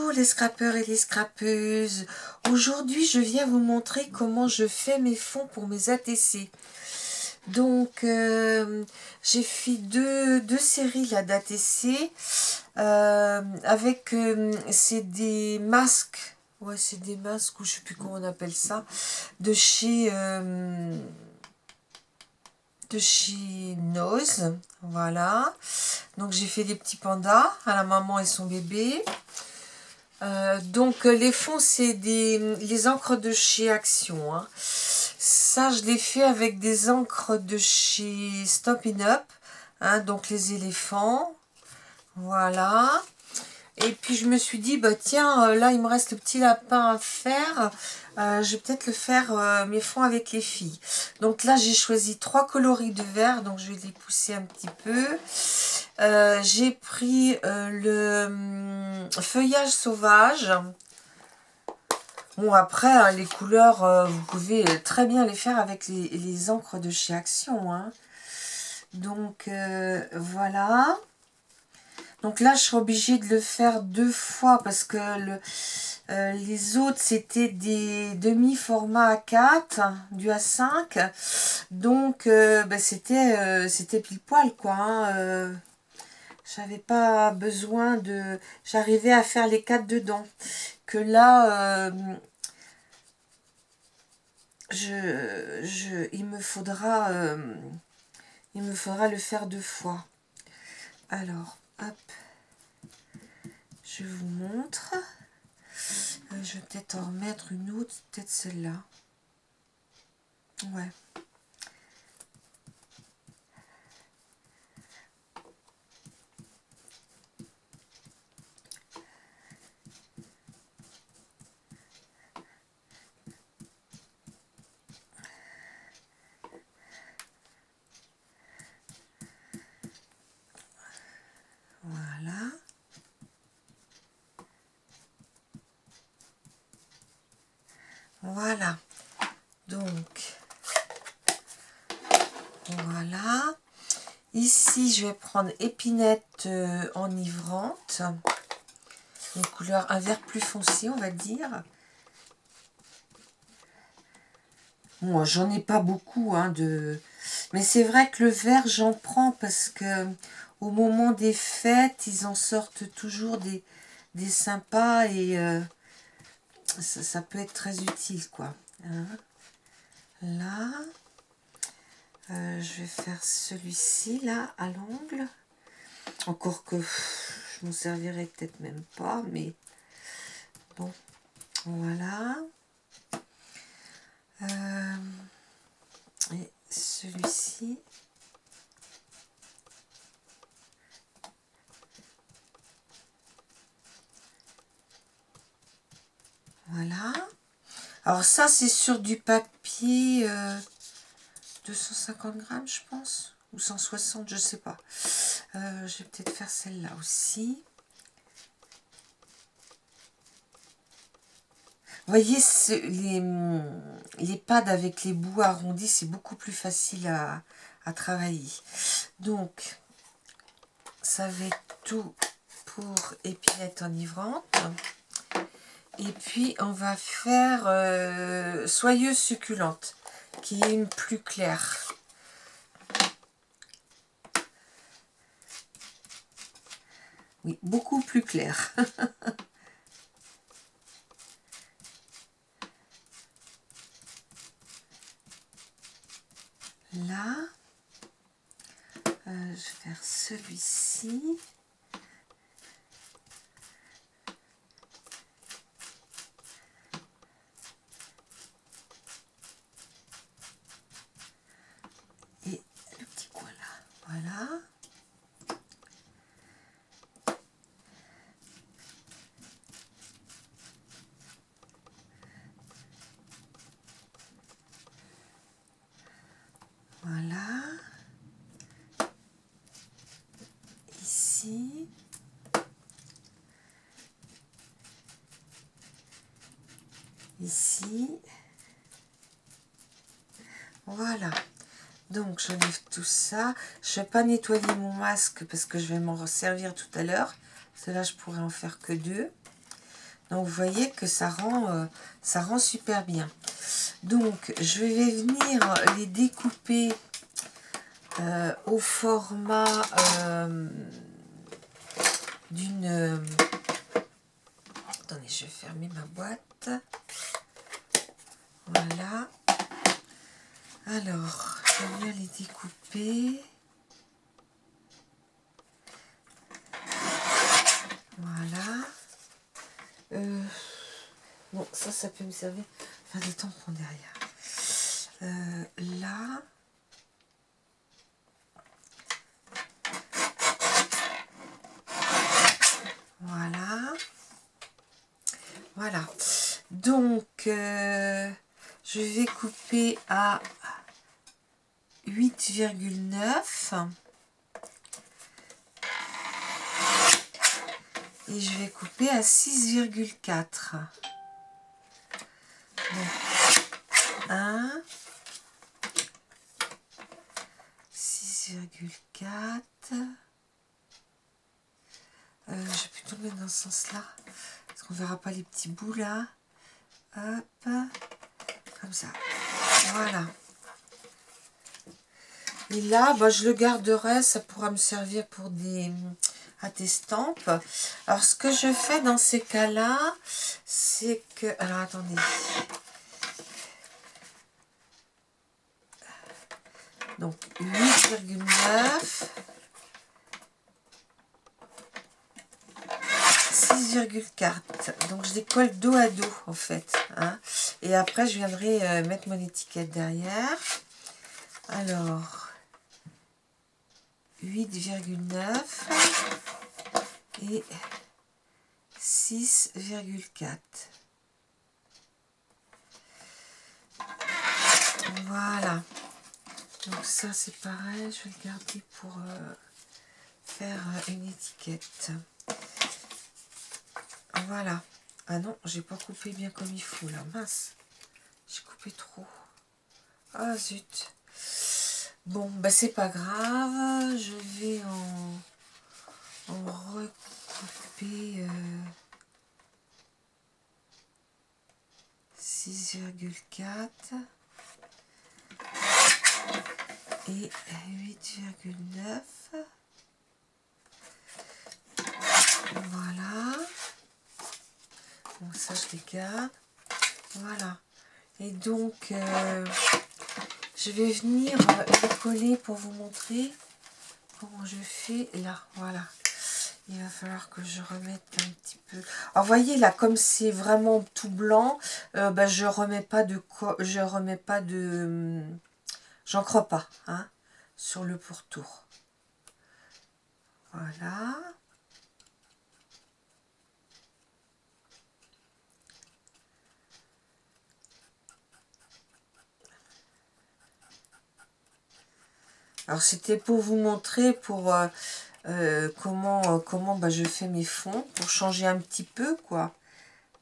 Bonjour les scrappeurs et les scrappeuses. Aujourd'hui, je viens vous montrer comment je fais mes fonds pour mes ATC. Donc, j'ai fait deux séries là d'ATC avec, c'est des masques. Ouais, c'est des masques, ou je sais plus comment on appelle ça, de chez Nose. Voilà. Donc, j'ai fait des petits pandas à la maman et son bébé. Donc les fonds, c'est les encres de chez Action, hein. Ça, je l'ai fait avec des encres de chez Stop In Up, hein, donc les éléphants. Voilà. Et puis je me suis dit, bah tiens, là il me reste le petit lapin à faire. Je vais peut-être le faire mes fonds avec les filles. Donc là j'ai choisi 3 coloris de vert, donc je vais les pousser un petit peu. J'ai pris le feuillage sauvage. Bon, après, hein, les couleurs, vous pouvez très bien les faire avec les encres de chez Action, hein. Donc voilà. Donc là, je suis obligée de le faire 2 fois parce que les autres, c'était des demi-formats A4, du A5. Donc, bah, c'était pile poil, quoi, hein. J'avais pas besoin de... J'arrivais à faire les 4 dedans. Que là, il me faudra le faire 2 fois. Alors, hop. Je vous montre. Je vais peut-être en remettre une autre, peut-être celle-là. Ouais. Voilà. Voilà. Donc, voilà. Ici, je vais prendre épinette enivrante. Une couleur, un vert plus foncé, on va dire. Moi, j'en ai pas beaucoup, hein, mais c'est vrai que le vert, j'en prends parce que au moment des fêtes, ils en sortent toujours des sympas et ça peut être très utile, quoi. Hein. Là, je vais faire celui-ci, là, à l'angle. Encore que je m'en servirai peut-être même pas, mais bon, voilà. Et celui-ci. Voilà. Alors ça, c'est sur du papier 250 grammes, je pense. Ou 160, je sais pas. Je vais peut-être faire celle-là aussi. Vous voyez, les pads avec les bouts arrondis, c'est beaucoup plus facile à travailler. Donc, ça va être tout pour épinette enivrante. Et puis, on va faire soyeuse succulente, qui est une plus claire. Oui, beaucoup plus claire. Là, je vais faire celui-ci. Et le petit coin là, voilà. Voilà. Ici. Ici. Voilà. Donc, j'enlève tout ça. Je ne vais pas nettoyer mon masque parce que je vais m'en servir tout à l'heure. Parce que là, je pourrais en faire que 2. Donc vous voyez que ça rend super bien. Donc je vais venir les découper au format d'une... Attendez, je vais fermer ma boîte. Voilà. Alors, je vais venir les découper. Voilà. Bon, ça peut me servir. Faire des tampons derrière. Là. Voilà. Voilà. Donc, je vais couper à 8,9 et je vais couper à 6,4. Donc, 1, 6,4. Je vais plutôt mettre dans ce sens-là, parce qu'on verra pas les petits bouts là. Hop, comme ça. Voilà. Et là, bah, je le garderai, ça pourra me servir pour des estampes. Alors, ce que je fais dans ces cas-là, c'est que... Alors, attendez. Donc, 8,9... 6,4. Donc je les colle dos à dos en fait. Hein. Et après je viendrai mettre mon étiquette derrière. Alors 8,9 et 6,4. Voilà. Donc ça c'est pareil, je vais le garder pour faire une étiquette. Voilà. Ah non, j'ai pas coupé bien comme il faut là. Mince. J'ai coupé trop. Ah zut. Bon, bah c'est pas grave. Je vais en recouper 6,4 et 8,9. Voilà. Donc ça je les garde. Voilà. Et donc je vais venir les coller pour vous montrer comment je fais là. Voilà. Il va falloir que je remette un petit peu. Alors voyez là, comme c'est vraiment tout blanc, bah, je remets pas de j'encre pas hein, sur le pourtour. Voilà. Alors c'était pour vous montrer comment bah, je fais mes fonds, pour changer un petit peu quoi.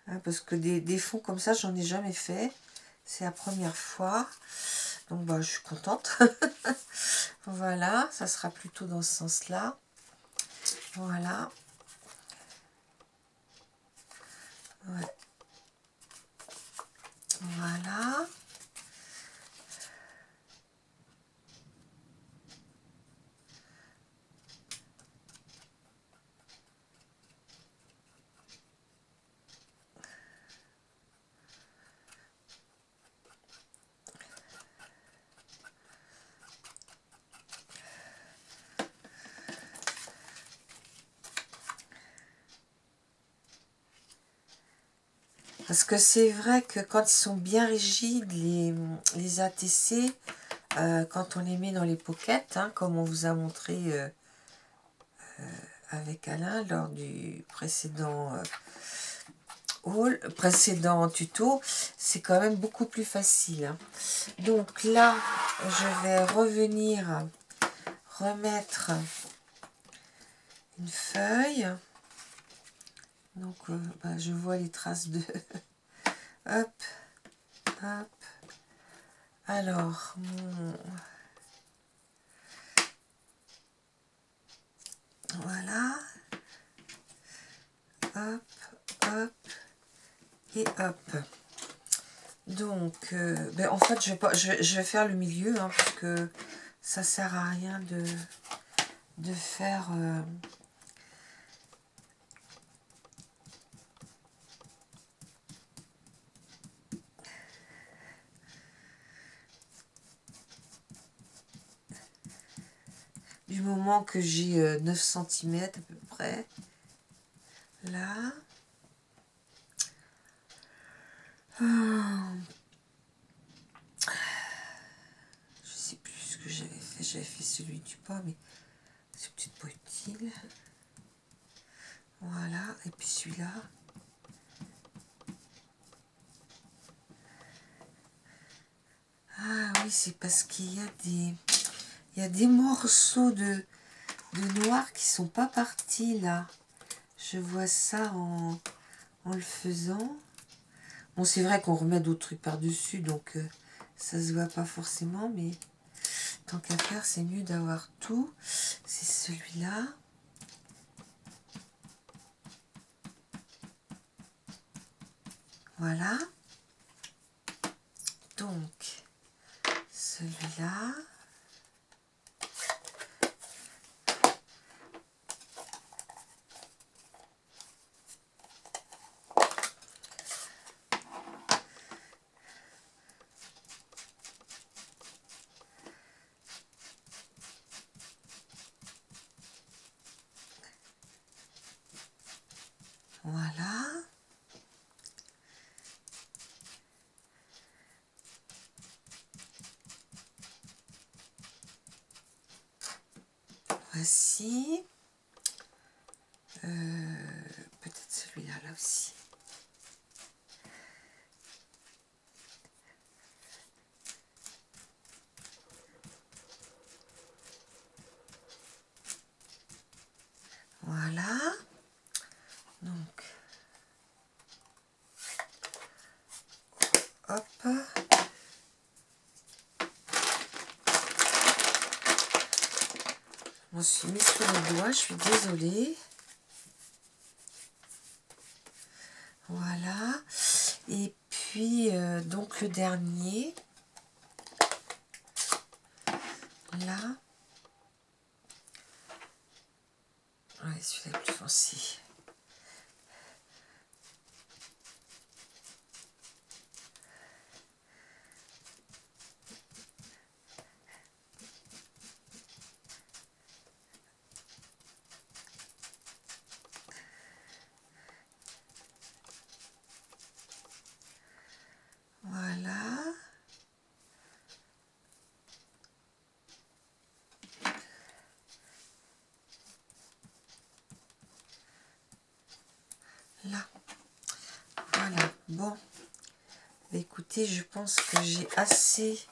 Hein, parce que des fonds comme ça, j'en ai jamais fait. C'est la première fois. Donc bah, je suis contente. Voilà, ça sera plutôt dans ce sens-là. Voilà. Ouais. Voilà. Parce que c'est vrai que quand ils sont bien rigides, les ATC, quand on les met dans les pockets, hein, comme on vous a montré avec Alain lors du précédent précédent tuto, c'est quand même beaucoup plus facile. Hein. Donc là, je vais revenir remettre une feuille. Donc bah, je vois les traces de... hop, hop. Alors, voilà. Hop, hop. Et hop. Donc, en fait, je vais faire le milieu, hein, parce que ça sert à rien de faire... du moment que j'ai 9 cm à peu près. Là. Je sais plus ce que j'avais fait. J'avais fait celui du pas, mais c'est peut-être pas utile. Voilà. Et puis celui-là. Ah oui, c'est parce qu'il y a des morceaux de noir qui sont pas partis là. Je vois ça en le faisant. Bon, c'est vrai qu'on remet d'autres trucs par-dessus, donc ça se voit pas forcément, mais tant qu'à faire, c'est mieux d'avoir tout. C'est celui-là. Voilà. Donc, celui-là. Voilà. Voici. Peut-être celui-là, là aussi. Voilà. Donc, hop. Je me suis mis sur le doigt, je suis désolée. Voilà. Et puis, donc le dernier. Là. Ouais, celui-là est plus foncé. Voilà. Là. Voilà. Bon. Écoutez, je pense que j'ai assez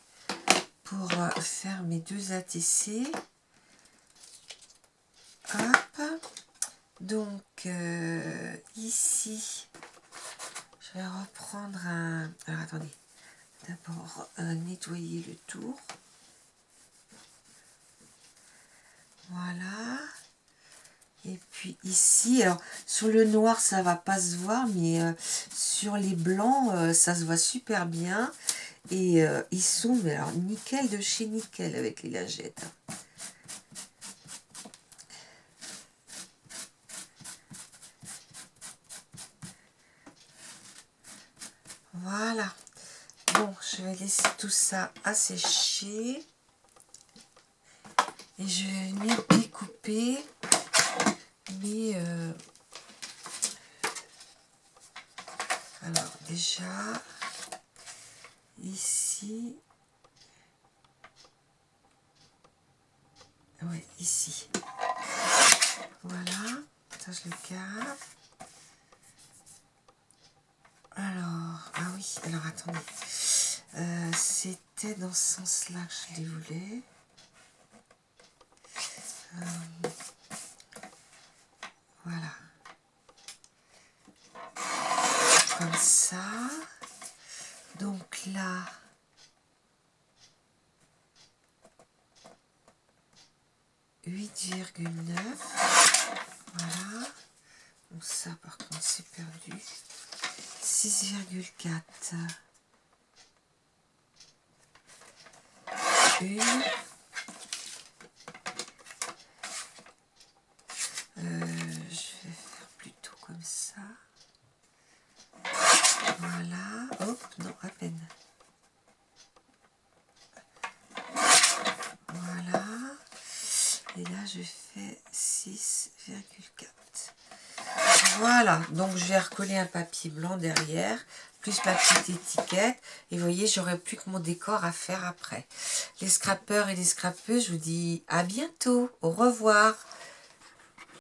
pour faire mes deux ATC. Hop. Donc, ici, je vais reprendre un... Alors, attendez. D'abord, nettoyer le tour. Voilà. Et puis ici, alors sur le noir ça va pas se voir, mais sur les blancs ça se voit super bien. Et ils sont mais alors nickel de chez nickel avec les lingettes. Voilà. Bon, je vais laisser tout ça assécher. Et je vais venir découper mes... Alors déjà, ici... Ouais, ici. Voilà. Ça, je le garde. Alors, ah oui, alors attendez. C'était dans ce sens-là que je les voulais. Voilà. Comme ça. Donc là, ,8,9. Voilà. Donc ça, par contre, c'est perdu. 6,4. Une. Je vais faire plutôt comme ça. Voilà. Hop, non, à peine. Voilà. Et là, je fais 6,4. Voilà. Donc, je vais recoller un papier blanc derrière, plus ma petite étiquette. Et vous voyez, j'aurai plus que mon décor à faire après. Les scrapeurs et les scrapeuses, je vous dis à bientôt. Au revoir.